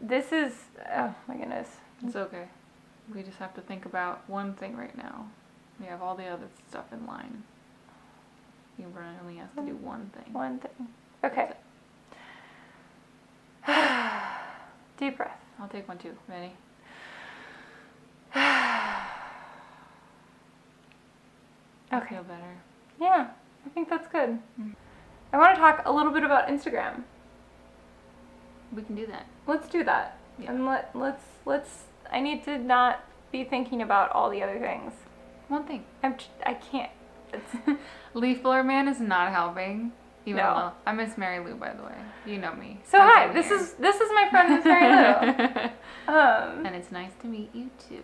this is, oh my goodness. It's okay. We just have to think about one thing right now. We have all the other stuff in line. You only has to do one thing. One thing. Okay. Deep breath. I'll take one too. Ready? Okay. Feel better. Yeah, I think that's good. I want to talk a little bit about Instagram. We can do that. Let's do that. Yeah. And let's. I need to not be thinking about all the other things. One thing. I can't. It's, Leaf blower man is not helping. Even No. though I miss Mary Lou, by the way. You know me. so I've hi, been this here. is my friend Miss Mary Lou. And it's nice to meet you too.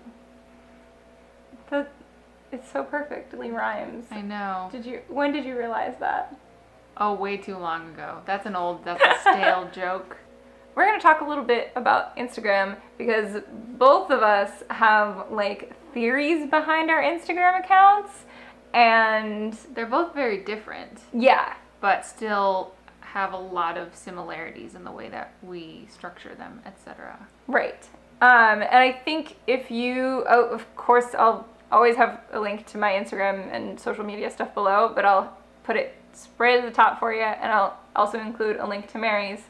It's so perfectly rhymes. I know. When did you realize that? Oh, way too long ago. That's a stale joke. We're going to talk a little bit about Instagram because both of us have like theories behind our Instagram accounts, and They're both very different, yeah, but still have a lot of similarities in the way that we structure them, etc. right. And I think if you, of course, I'll always have a link to my Instagram and social media stuff below, but I'll put it right at the top for you, and I'll also include a link to Mary's,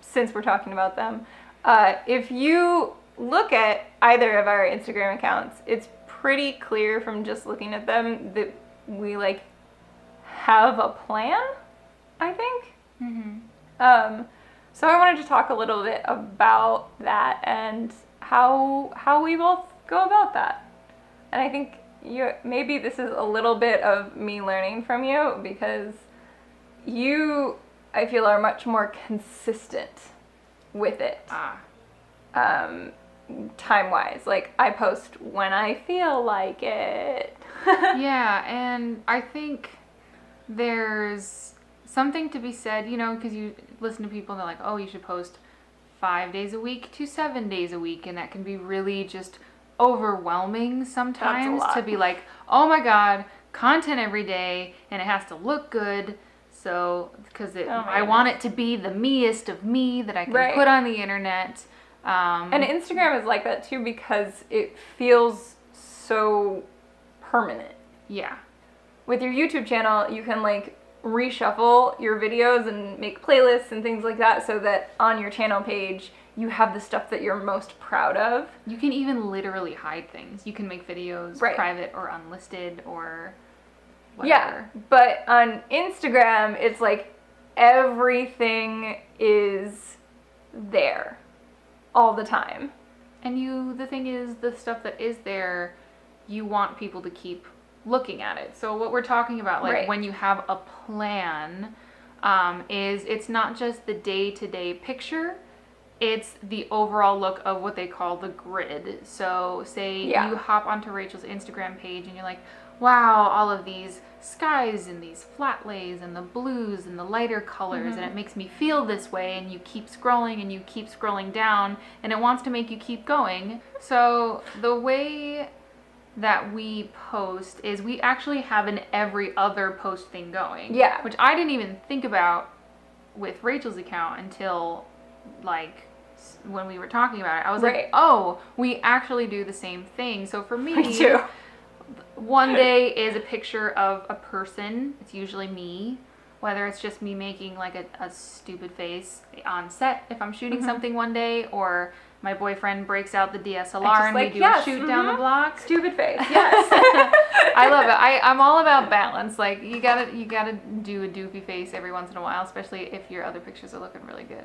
since we're talking about them. If you look at either of our Instagram accounts, it's pretty clear from just looking at them that we like have a plan, I think. Mm-hmm. So I wanted to talk a little bit about that and how we both go about that. And I think maybe this is a little bit of me learning from you, because you, I feel, are much more consistent with it. Time-wise. Like, I post when I feel like it. Yeah, and I think there's something to be said, because you listen to people and they're like, oh, you should post 5 days a week to 7 days a week, and that can be really just overwhelming sometimes to be like, oh my god, content every day, and it has to look good, so because I want it to be the meest of me that I can put on the internet. And Instagram is like that too, because it feels so permanent. Yeah. With your YouTube channel, you can like reshuffle your videos and make playlists and things like that, so that on your channel page you have the stuff that you're most proud of. You can even literally hide things. You can make videos private or unlisted or whatever. Yeah, but on Instagram, it's like everything is there all the time. And the thing is, the stuff that is there, you want people to keep looking at it. So what we're talking about, like when you have a plan, is it's not just the day-to-day picture, it's the overall look of what they call the grid. So say you hop onto Rachel's Instagram page and you're like, wow, all of these skies and these flat lays and the blues and the lighter colors, and it makes me feel this way, and you keep scrolling and you keep scrolling down, and it wants to make you keep going. So the way that we post is we actually have an every other post thing going. Yeah. Which I didn't even think about with Rachel's account until like when we were talking about it. I was like, oh, we actually do the same thing. So for me too. One day is a picture of a person. It's usually me, whether it's just me making like a stupid face on set if I'm shooting something one day, or my boyfriend breaks out the DSLR and we do a shoot down the block. Stupid face, yes. I love it. I'm all about balance. Like you gotta do a doofy face every once in a while, especially if your other pictures are looking really good.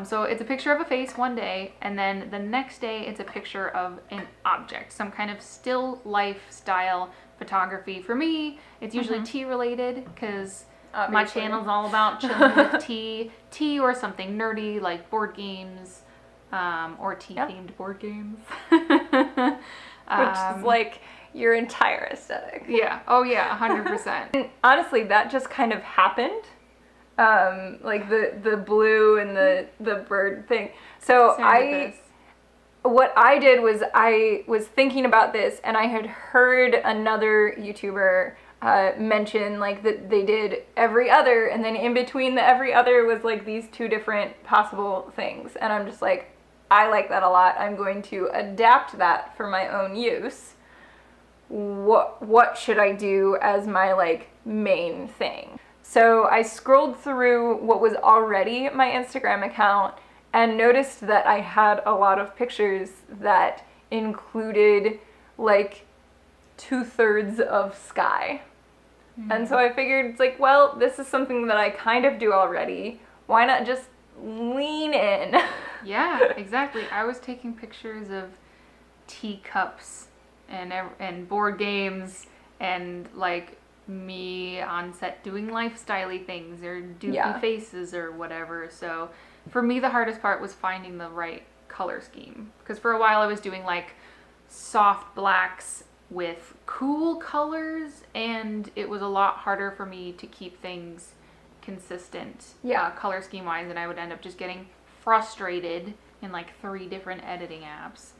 So it's a picture of a face one day, and then the next day it's a picture of an object, some kind of still lifestyle photography. For me, it's usually tea related, because my channel's all about chilling with tea or something nerdy like board games, or tea-themed board games. Which is like your entire aesthetic. Yeah. Oh yeah, 100%. And honestly, that just kind of happened. Like the blue and the bird thing. So what I did was I was thinking about this, and I had heard another YouTuber mention like that they did every other, and then in between the every other was like these two different possible things, and I'm just like, I like that a lot. I'm going to adapt that for my own use. What should I do as my like main thing? So I scrolled through what was already my Instagram account and noticed that I had a lot of pictures that included like 2/3 of sky. And so I figured, it's like, well, this is something that I kind of do already. Why not just lean in? Yeah, exactly. I was taking pictures of teacups and board games and like me on set doing lifestyle-y things or doofy faces or whatever. So for me, the hardest part was finding the right color scheme. Because for a while I was doing like soft blacks with cool colors, and it was a lot harder for me to keep things consistent color scheme wise, and I would end up just getting frustrated in like 3 different editing apps.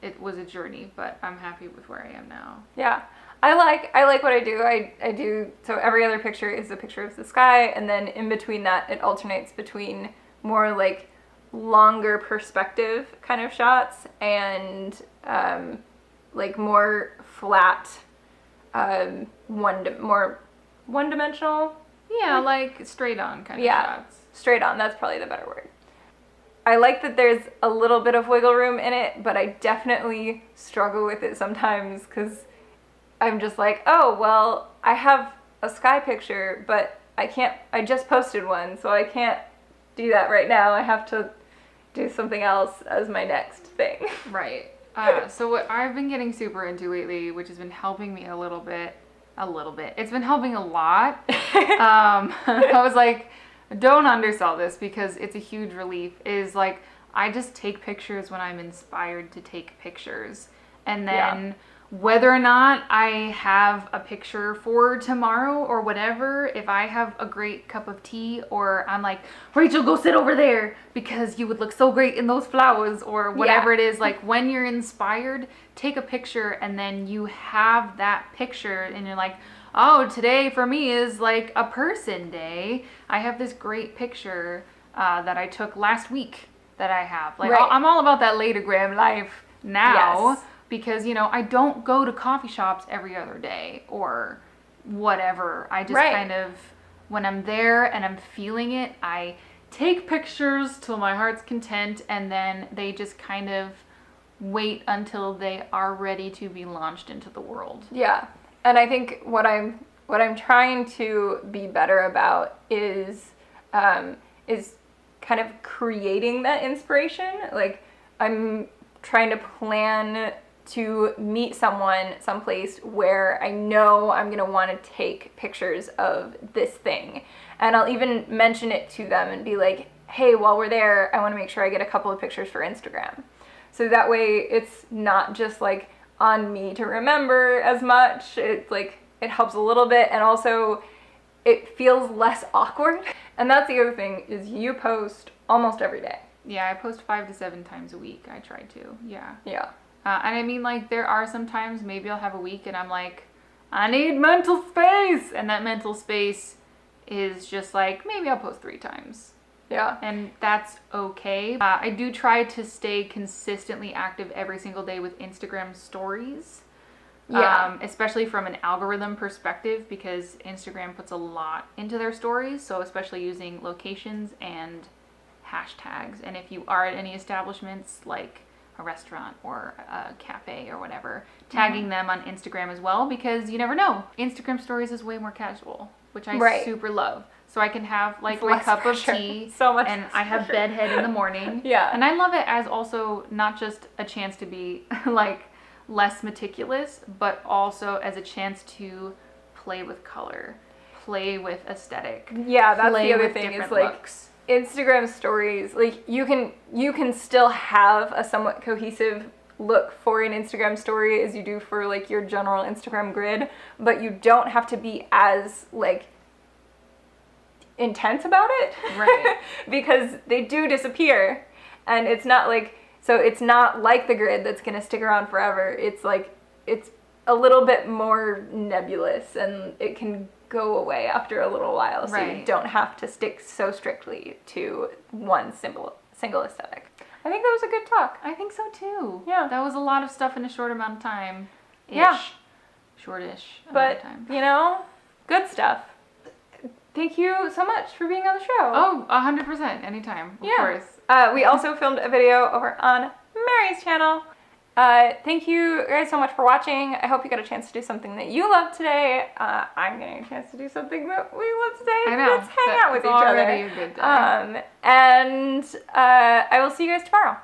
It was a journey, but I'm happy with where I am now. Yeah. I like what I do. I do, so every other picture is a picture of the sky, and then in between that it alternates between more like longer perspective kind of shots and like more flat, more one-dimensional. Yeah, like straight on kind of shots. Straight on, that's probably the better word. I like that there's a little bit of wiggle room in it, but I definitely struggle with it sometimes because I'm just like, oh, well, I have a sky picture, but I just posted one, so I can't do that right now. I have to do something else as my next thing. Right. So what I've been getting super into lately, which has been helping me a little bit, it's been helping a lot. I was like, don't undersell this because it's a huge relief, is like, I just take pictures when I'm inspired to take pictures. And then whether or not I have a picture for tomorrow or whatever, if I have a great cup of tea, or I'm like, Rachel, go sit over there because you would look so great in those flowers, or whatever it is, like when you're inspired, take a picture, and then you have that picture and you're like, oh, today for me is like a person day. I have this great picture that I took last week that I have. Like, I'm all about that latergram life now. Yes. Because, you know, I don't go to coffee shops every other day or whatever. I just kind of, when I'm there and I'm feeling it, I take pictures till my heart's content, and then they just kind of wait until they are ready to be launched into the world. Yeah. And I think what I'm trying to be better about is kind of creating that inspiration. Like, I'm trying to plan to meet someone someplace where I know I'm going to want to take pictures of this thing. And I'll even mention it to them and be like, hey, while we're there, I want to make sure I get a couple of pictures for Instagram. So that way it's not just like on me to remember as much. It's like, it helps a little bit, and also it feels less awkward. And that's the other thing, is you post almost every day. Yeah, I post 5 to 7 times a week. I try to. Yeah. And I mean, like, there are some times maybe I'll have a week and I'm like, I need mental space. And that mental space is just like, maybe I'll post 3 times. Yeah. And that's okay. I do try to stay consistently active every single day with Instagram stories. Yeah. Especially from an algorithm perspective, because Instagram puts a lot into their stories. So especially using locations and hashtags. And if you are at any establishments like a restaurant or a cafe or whatever, tagging them on Instagram as well, because you never know. Instagram stories is way more casual, which I super love. So I can have like my cup of tea, so much and I have bedhead in the morning. Yeah. And I love it as also not just a chance to be like less meticulous, but also as a chance to play with color, play with aesthetic. Yeah, that's the other thing, is like looks. Instagram stories, like you can still have a somewhat cohesive look for an Instagram story as you do for like your general Instagram grid, but you don't have to be as like intense about it. Right. Because they do disappear, and it's not like the grid that's going to stick around forever. It's like, it's a little bit more nebulous, and it can go away after a little while, so you don't have to stick so strictly to one single aesthetic. I think that was a good talk. I think so too. Yeah. That was a lot of stuff in a short amount of time. Yeah. Shortish amount of time. You know, good stuff. Thank you so much for being on the show. Oh, 100%. Anytime. Of course. We also filmed a video over on Mary's channel. Thank you guys so much for watching. I hope you got a chance to do something that you love today. I'm getting a chance to do something that we love today. I know. Let's hang out with each other. Already a good day. And I will see you guys tomorrow.